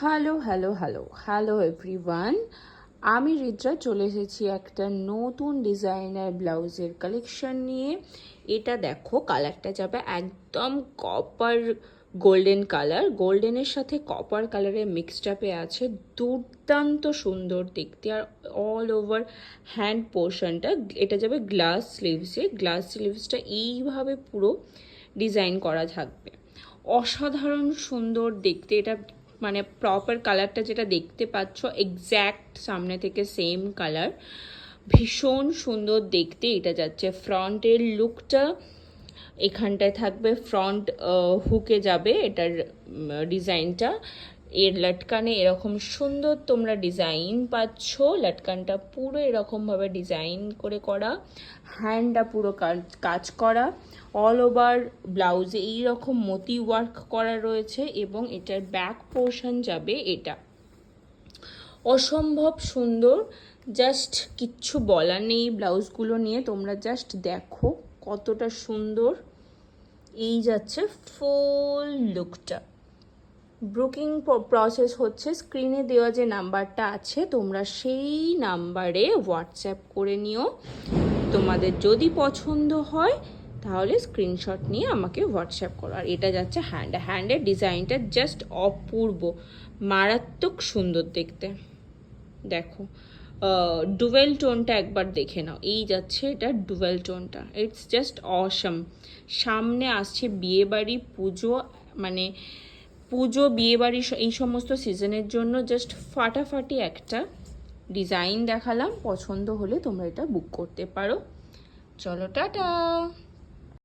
Hello hello hello hello everyone, আমি রিদ্রা চলে এসেছি একটা নতুন ডিজাইনার ব্লাউজের কালেকশন নিয়ে। এটা দেখো, কালারটা যাবে একদম কপার গোল্ডেন কালার, গোল্ডেনের সাথে কপার কালারের মিক্সড আপে আছে, দুর্দান্ত সুন্দর দেখতে। আর অল ওভার হ্যান্ড পোর্শনটা এটা যাবে গ্লাস স্লিভসে, গ্লাস স্লিভসটা এইভাবে পুরো ডিজাইন করা থাকবে, অসাধারণ সুন্দর দেখতে। এটা মানে প্রপার কালারটা যেটা দেখতে পাচ্ছ এক্স্যাক্ট সামনে থেকে সেম কালার, ভীষণ সুন্দর দেখতে। এটা যাচ্ছে ফ্রন্টের লুকটা, এখানটায় থাকবে ফ্রন্ট হুকে যাবে এটার ডিজাইনটা। এর লটকানে এরকম সুন্দর তোমরা ডিজাইন পাচ্ছ, লটকানটা পুরো এরকমভাবে ডিজাইন করে করা, হ্যান্ডটা পুরো কাজ করা, অল ওভার ব্লাউজে এইরকম মতি ওয়ার্ক করা রয়েছে। এবং এটার ব্যাক পোর্শন যাবে এটা, অসম্ভব সুন্দর। জাস্ট কিচ্ছু বলার নেই ব্লাউজগুলো নিয়ে, তোমরা জাস্ট দেখো কতটা সুন্দর। এই যাচ্ছে ফুল লুকটা। বুকিং প্রসেস হচ্ছে স্ক্রিনে দেওয়া যে নাম্বারটা আছে, তোমরা সেই নাম্বারে হোয়াটসঅ্যাপ করে নিও। তোমাদের যদি পছন্দ হয় তাহলে স্ক্রিনশট নিয়ে আমাকে হোয়াটসঅ্যাপ করো। আর এটা যাচ্ছে হ্যান্ডের ডিজাইনটা জাস্ট অপূর্ব, মারাত্মক সুন্দর দেখতে। দেখো ডুয়েল টোনটা একবার দেখে নাও, এই যাচ্ছে এটা ডুয়েল টোনটা, ইটস জাস্ট অসম। সামনে আসছে বিয়েবাড়ি, পুজো, মানে পুজো বিয়েবাড়ি এই সমস্ত সিজনের জন্য জাস্ট ফাটাফাটি একটা ডিজাইন দেখালাম। পছন্দ হলে তোমরা এটা বুক করতে পারো। চলো টাটা।